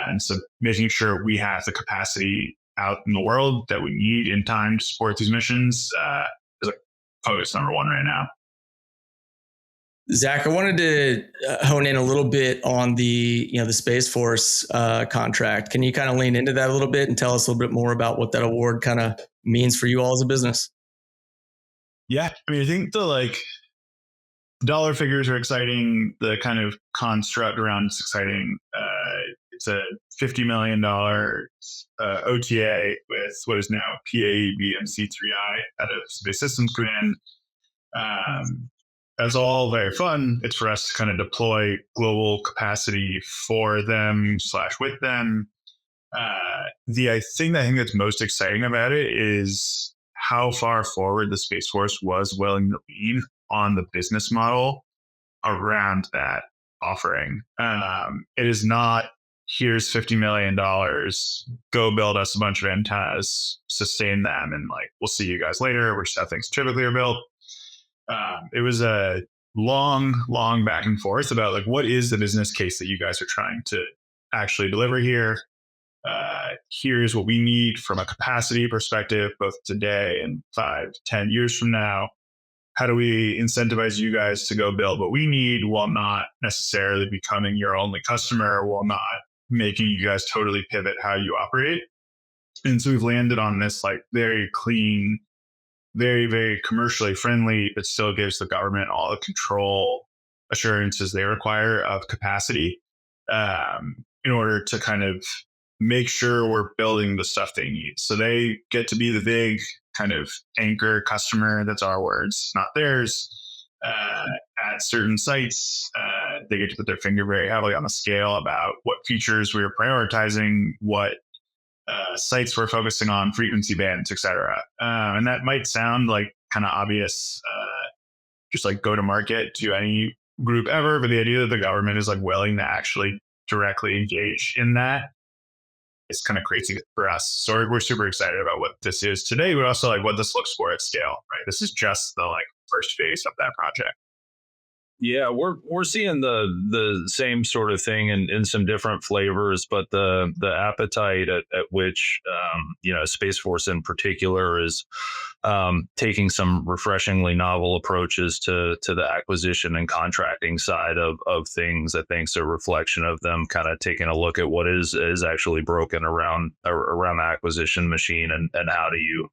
And so making sure we have the capacity out in the world that we need in time to support these missions is like focus number one right now. Zach, I wanted to hone in a little bit on the Space Force contract. Can you kind of lean into that a little bit and tell us a little bit more about what that award kind of means for you all as a business? Yeah, I mean, I think the like dollar figures are exciting. The kind of construct around it's exciting. It's a $50 million OTA with what is now PABMC3I out of Space Systems Command. That's all very fun. It's for us to kind of deploy global capacity for them / with them. The thing that I think that's most exciting about it is how far forward the Space Force was willing to lean on the business model around that offering. It is not, here's $50 million, go build us a bunch of antennas, sustain them, and like, we'll see you guys later, which is how things typically are built. It was a long back and forth about like, what is the business case that you guys are trying to actually deliver here? Here's what we need from a capacity perspective, both today and 5-10 years from now. How do we incentivize you guys to go build what we need while not necessarily becoming your only customer, while not making you guys totally pivot how you operate? And so we've landed on this like very clean, very, very commercially friendly, but still gives the government all the control assurances they require of capacity in order to kind of make sure we're building the stuff they need. So they get to be the big kind of anchor customer. That's our words, not theirs. At certain sites, they get to put their finger very heavily on the scale about what features we are prioritizing, what sites we're focusing on, frequency bands, et cetera. And that might sound like kind of obvious, just like go to market to any group ever, but the idea that the government is like willing to actually directly engage in that is kind of crazy for us. So we're super excited about what this is today, but also like what this looks for at scale, right? This is just the like first phase of that project. Yeah, we're seeing the same sort of thing in some different flavors, but the appetite at which Space Force in particular is taking some refreshingly novel approaches to the acquisition and contracting side of things. I think it's a reflection of them kind of taking a look at what is actually broken around the acquisition machine, and how do you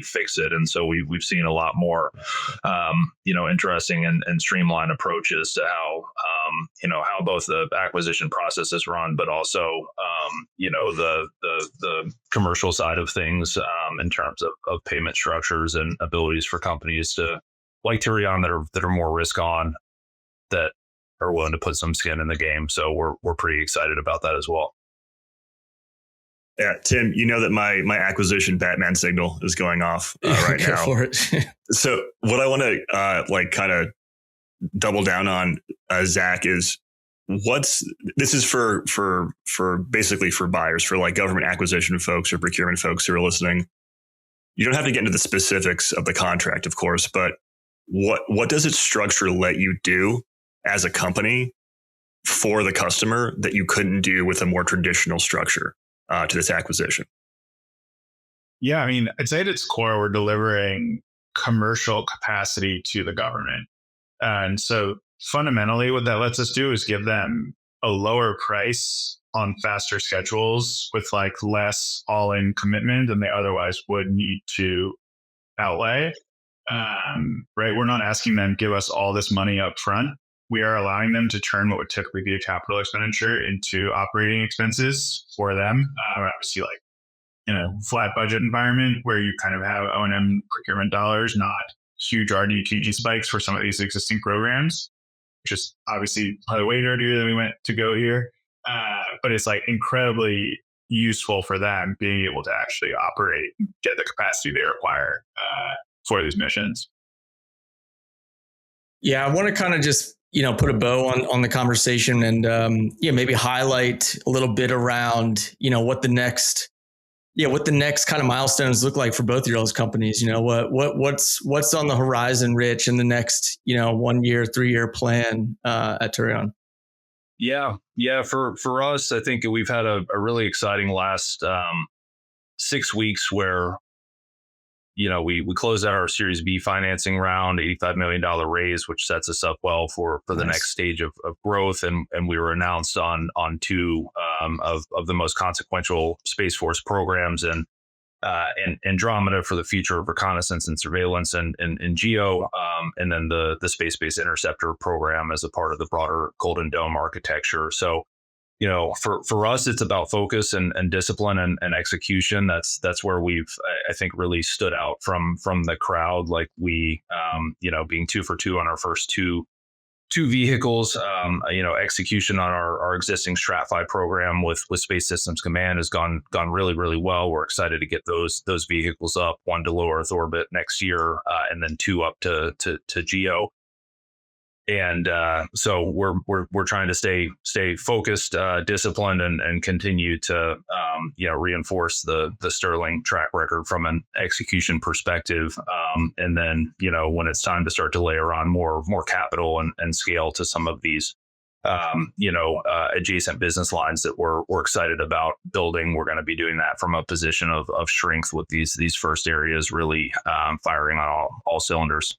fix it. And so we've seen a lot more interesting and streamlined approaches to how both the acquisition process is run, but also the commercial side of things in terms of payment structures and abilities for companies to, like Turion, that are more risk on, that are willing to put some skin in the game. So we're pretty excited about that as well. Yeah, Tim, you know that my acquisition Batman signal is going off right now. For it. So what I want to kind of double down on, Zach, is this is for basically for buyers, for like government acquisition folks or procurement folks who are listening. You don't have to get into the specifics of the contract, of course, but what does its structure let you do as a company for the customer that you couldn't do with a more traditional structure to this acquisition? Yeah, I mean, I'd say at its core, we're delivering commercial capacity to the government. And so fundamentally, what that lets us do is give them a lower price on faster schedules with like less all-in commitment than they otherwise would need to outlay. Right? We're not asking them to give us all this money up front. We are allowing them to turn what would typically be a capital expenditure into operating expenses for them. Obviously, like flat budget environment where you kind of have O&M procurement dollars, not huge RDTG spikes for some of these existing programs, which is obviously probably way dirtier than we went to go here. But it's like incredibly useful for them being able to actually operate and get the capacity they require for these missions. Yeah, I want to kind of just, put a bow on the conversation and, maybe highlight a little bit around, what the next kind of milestones look like for both of your companies. What's on the horizon, Rich, in the next, 1 year, 3 year plan at Turion? Yeah. For us, I think we've had a really exciting last 6 weeks where, we closed out our Series B financing round, $85 million raise, which sets us up well for the next stage of growth. And we were announced on two of the most consequential Space Force programs, and Andromeda for the future of reconnaissance and surveillance and GEO, and then the Space-Based Interceptor program as a part of the broader Golden Dome architecture. So, for us, it's about focus and discipline and execution. That's where we've, I think, really stood out from the crowd. Like we, being 2 for 2 on our first two vehicles, execution on our existing StratFi program with Space Systems Command has gone really, really well. We're excited to get those vehicles up, 1 to low Earth orbit next year, and then 2 up to GEO. And so we're trying to stay focused, disciplined, and continue to reinforce the sterling track record from an execution perspective. And then when it's time to start to layer on more capital and scale to some of these adjacent business lines that we're excited about building, we're going to be doing that from a position of strength with these first areas really firing on all cylinders.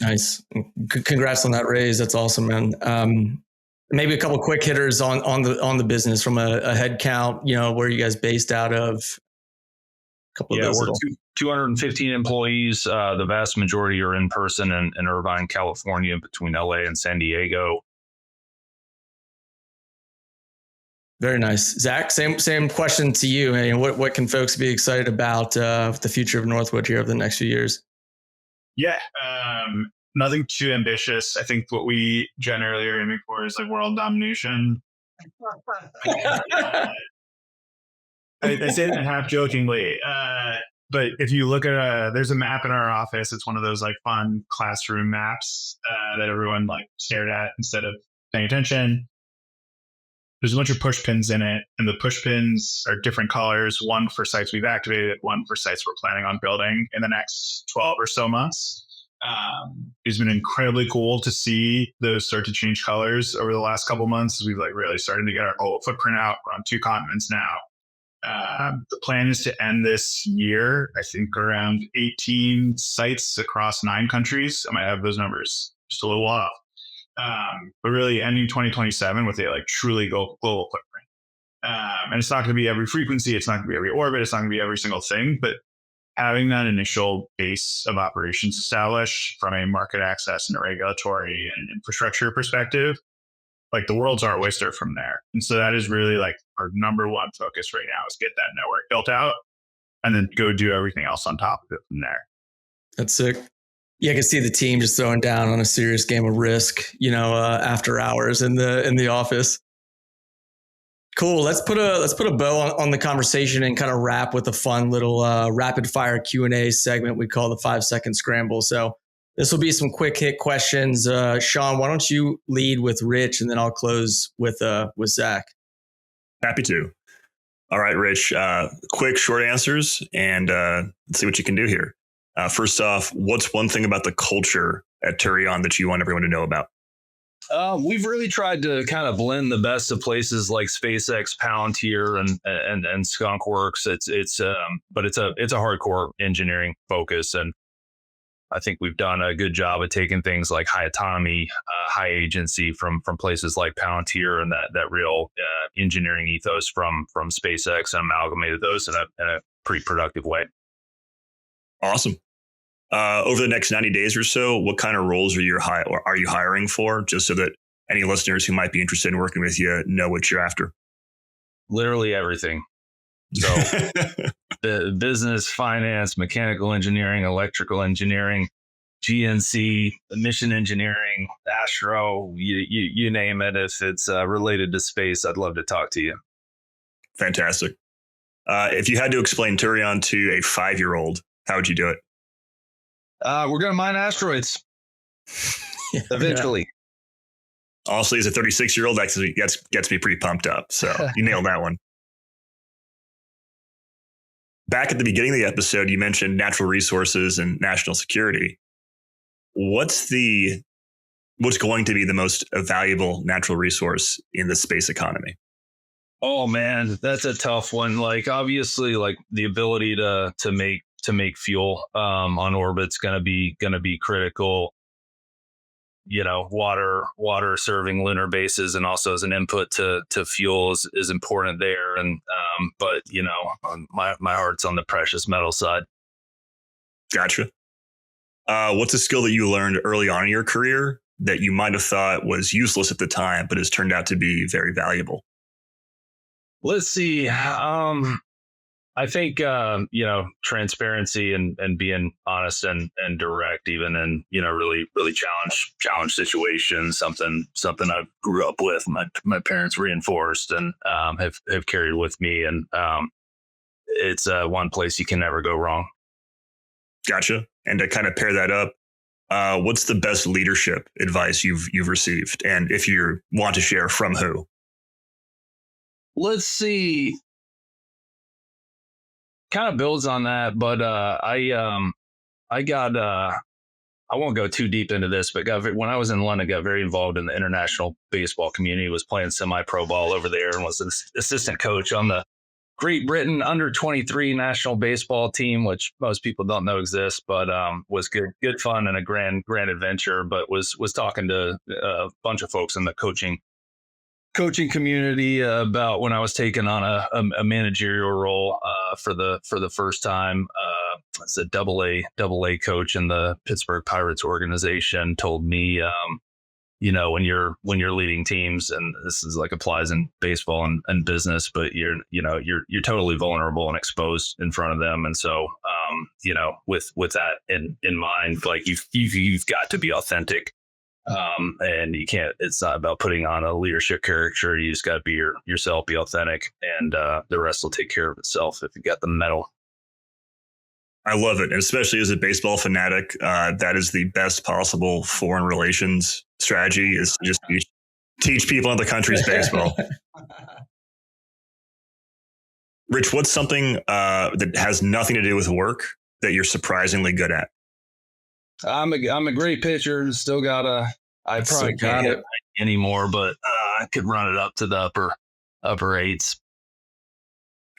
Nice. Congrats on that raise. That's awesome, man. Maybe a couple of quick hitters on the business from a head count, where you guys based out of? A couple of those. We're 215 employees. The vast majority are in person in Irvine, California, between LA and San Diego. Very nice. Zach, same question to you. I mean, what can folks be excited about the future of Northwood here over the next few years? Yeah, nothing too ambitious. I think what we generally are aiming for is like world domination. I say that half jokingly, but if you look at there's a map in our office. It's one of those like fun classroom maps that everyone like stared at instead of paying attention. There's a bunch of push pins in it, and the push pins are different colors, one for sites we've activated, one for sites we're planning on building in the next 12 or so months. It's been incredibly cool to see those start to change colors over the last couple months as we've like really started to get our whole footprint out. We're on 2 continents now. The plan is to end this year, I think, around 18 sites across 9 countries. I might have those numbers just a little off. But really ending 2027 with a truly global footprint. And it's not going to be every frequency. It's not going to be every orbit. It's not going to be every single thing. But having that initial base of operations established from a market access and a regulatory and infrastructure perspective, the world's our oyster from there. And so that is really our number one focus right now is get that network built out and then go do everything else on top of it from there. That's sick. Yeah, I can see the team just throwing down on a serious game of Risk, after hours in the office. Cool. Let's put a bow on the conversation and kind of wrap with a fun little rapid fire Q&A segment we call the 5-second scramble. So this will be some quick hit questions. Sean, why don't you lead with Rich, and then I'll close with Zach. Happy to. All right, Rich. Quick, short answers, and let's see what you can do here. First off, what's one thing about the culture at Turion that you want everyone to know about? We've really tried to kind of blend the best of places like SpaceX, Palantir, and Skunkworks. But it's a hardcore engineering focus, and I think we've done a good job of taking things like high autonomy, high agency from places like Palantir and that real engineering ethos from SpaceX, and amalgamated those in a pretty productive way. Awesome. Over the next 90 days or so, what kind of roles are you hiring for, just so that any listeners who might be interested in working with you know what you're after? Literally everything. So the business, finance, mechanical engineering, electrical engineering, GNC, mission engineering, astro, you name it. If it's related to space, I'd love to talk to you. Fantastic. If you had to explain Turion to a 5-year-old, how would you do it? We're going to mine asteroids eventually. Yeah. Honestly, as a 36-year-old, that gets me pretty pumped up. So you nailed that one. Back at the beginning of the episode, you mentioned natural resources and national security. What's going to be the most valuable natural resource in the space economy? Oh man, that's a tough one. Obviously, the ability to make fuel on orbit's gonna be critical. Water serving lunar bases and also as an input to fuel is important there. And but my heart's on the precious metal side. Gotcha. What's a skill that you learned early on in your career that you might have thought was useless at the time, but has turned out to be very valuable? Let's see. I think, transparency and being honest and direct, even in, really, really challenge situations, something I grew up with. My parents reinforced and have carried with me. And it's one place you can never go wrong. Gotcha. And to kind of pair that up, what's the best leadership advice you've received? And if you want to share, from who? Let's see. Kind of builds on that, but I won't go too deep into this, but when I was in London, got very involved in the international baseball community, was playing semi-pro ball over there, and was an assistant coach on the Great Britain under-23 national baseball team, which most people don't know exists, but was good fun and a grand adventure. But was talking to a bunch of folks in the coaching community about when I was taking on a managerial role for the first time. As a double A coach in the Pittsburgh Pirates organization, told me, when you're leading teams, and this is applies in baseball and business, but you're totally vulnerable and exposed in front of them. And so, with that in mind, you've got to be authentic. And you can't, it's not about putting on a leadership character. You just got to be yourself, be authentic, and the rest will take care of itself if you got the mettle. I love it. And especially as a baseball fanatic, that is the best possible foreign relations strategy, is to just teach people in the country's baseball. Rich, what's something that has nothing to do with work that you're surprisingly good at? I'm a great pitcher. Still I probably can't hit anymore, but I could run it up to the upper eights.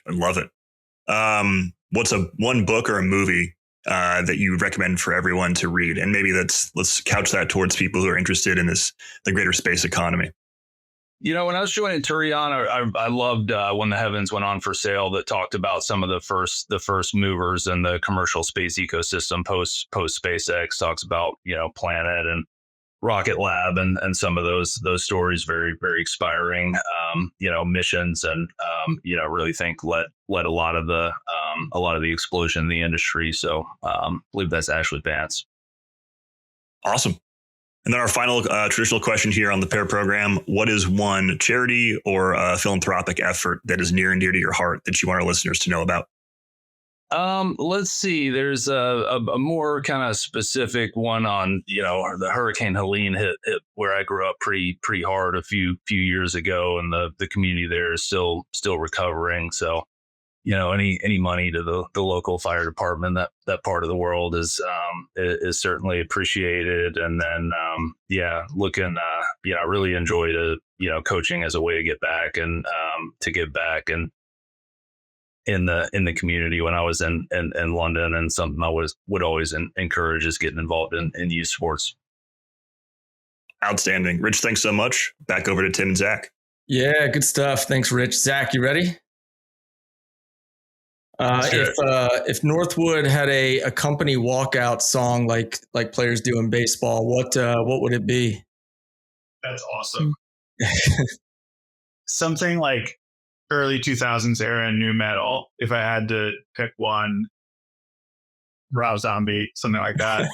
I love it. What's one book or a movie that you would recommend for everyone to read? And maybe let's couch that towards people who are interested in the greater space economy. When I was joining Turion, I loved When the Heavens Went On for Sale, that talked about some of the first movers in the commercial space ecosystem post SpaceX. Talks about Planet and Rocket Lab and some of those stories, very very inspiring. Missions, and really think led a lot of the explosion in the industry. So I believe that's Ashley Vance. Awesome. And then our final traditional question here on the pair program: what is one charity or philanthropic effort that is near and dear to your heart that you want our listeners to know about? Let's see. There's a more kind of specific one on, the Hurricane Helene hit where I grew up pretty hard a few years ago, and the community there is still recovering. So, any money to the local fire department, that part of the world is certainly appreciated. And then, I really enjoy coaching as a way to get back and to give back and in the community when I was in London, and something I would always encourage is getting involved in youth sports. Outstanding. Rich, thanks so much. Back over to Tim and Zach. Yeah, good stuff. Thanks, Rich. Zach, you ready? If Northwood had a company walkout song like players do in baseball, what would it be? That's awesome. Something like early 2000s era new metal. If I had to pick one, Rob Zombie, something like that.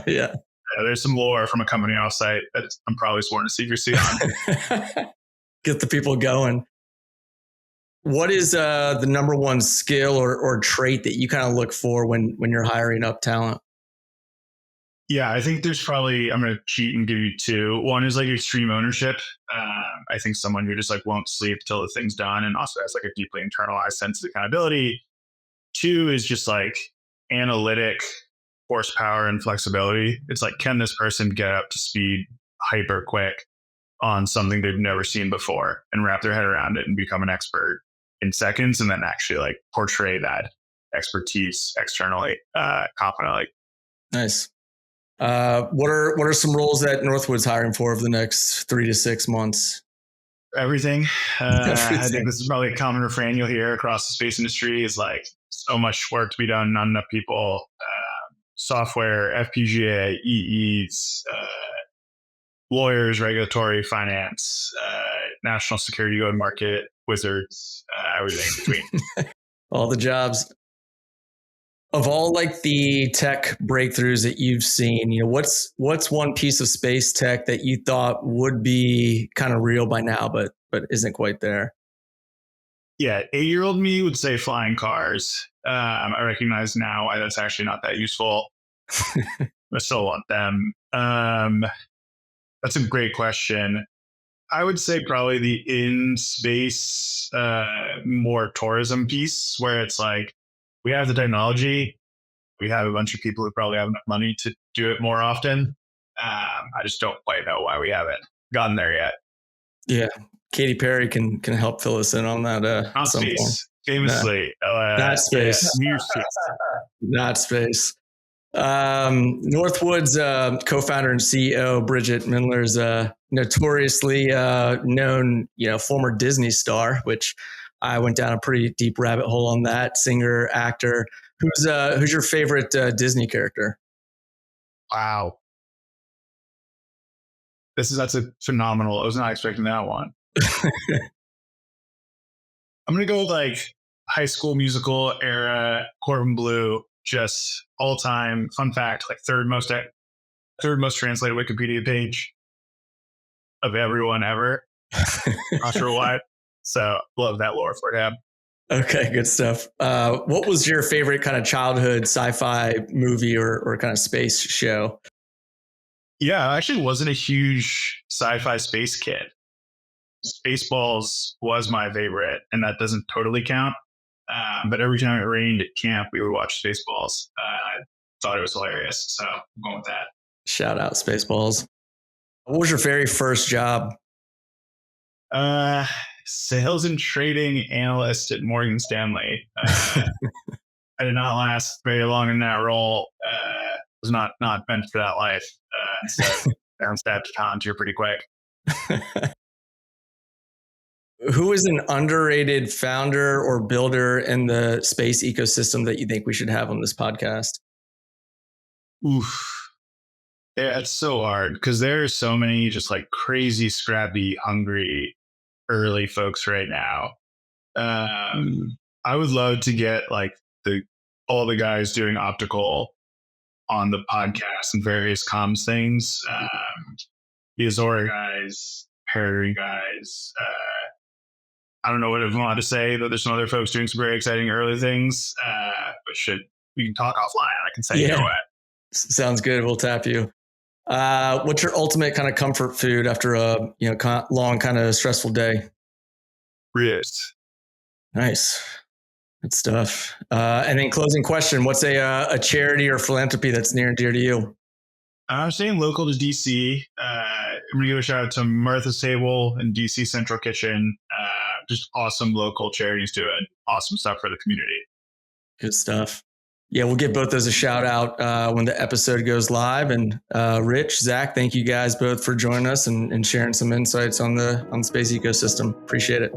Yeah. There's some lore from a company offsite that I'm probably sworn to secrecy on. Get the people going. What is the number one skill or trait that you kind of look for when you're hiring up talent? Yeah, I think there's probably, I'm going to cheat and give you two. One is like extreme ownership. I think someone who just won't sleep till the thing's done, and also has a deeply internalized sense of accountability. Two is just analytic horsepower and flexibility. It's can this person get up to speed hyper quick on something they've never seen before and wrap their head around it and become an expert in seconds, and then actually portray that expertise externally confidently. Nice. What are some roles that Northwood's hiring for over the next 3 to 6 months? Everything. I think this is probably a common refrain you'll hear across the space industry is so much work to be done, not enough people. Software, FPGA, EEs, lawyers, regulatory, finance, national security, go-to-market, wizards, everything in between. All the jobs. Of all the tech breakthroughs that you've seen, what's one piece of space tech that you thought would be kind of real by now, but isn't quite there? Yeah, 8-year-old me would say flying cars. I recognize now why that's actually not that useful. I still want them. That's a great question. I would say probably the in-space, more tourism piece, where it's we have the technology. We have a bunch of people who probably have enough money to do it more often. I just don't quite know why we haven't gotten there yet. Yeah. Katy Perry can help fill us in on that. Not space, famously. Not space. Yeah, not space. Northwood's co-founder and CEO, Bridget Mindler, is notoriously known, former Disney star, which I went down a pretty deep rabbit hole on that. Singer, actor. Who's your favorite Disney character? Wow. That's a phenomenal. I was not expecting that one. I'm going to go with High School Musical era, Corbin Bleu, just all time. Fun fact, third most translated Wikipedia page of everyone ever. Not sure why. So love that lore for him. Okay, good stuff. What was your favorite kind of childhood sci-fi movie or kind of space show? Yeah, I actually wasn't a huge sci-fi space kid. Spaceballs was my favorite, and that doesn't totally count. But every time it rained at camp, we would watch Spaceballs. I thought it was hilarious, so I'm going with that. Shout out Spaceballs. What was your very first job? sales and trading analyst at Morgan Stanley. I did not last very long in that role. Was not meant for that life. So bounced out to Palantir pretty quick. Who is an underrated founder or builder in the space ecosystem that you think we should have on this podcast? Oof. Yeah, it's so hard because there are so many just like crazy, scrappy, hungry, early folks right now. I would love to get like all the guys doing optical on the podcast and various comms things. The Azora guys, Perry guys. I don't know what I want to say, though there's some other folks doing some very exciting early things. But we can talk offline. I can say, you know what? Sounds good. We'll tap you. What's your ultimate kind of comfort food after a long kind of stressful day? Ritz. Nice. Good stuff. And then closing question, what's a charity or philanthropy that's near and dear to you? I'm staying local to DC. I'm going to give a shout out to Martha's Table and DC Central Kitchen. Just awesome local charities doing awesome stuff for the community. Good stuff. Yeah, we'll give both those a shout out when the episode goes live. And Rich, Zach, thank you guys both for joining us and sharing some insights on the space ecosystem. Appreciate it.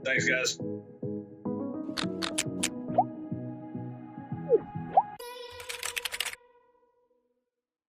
Thanks, guys.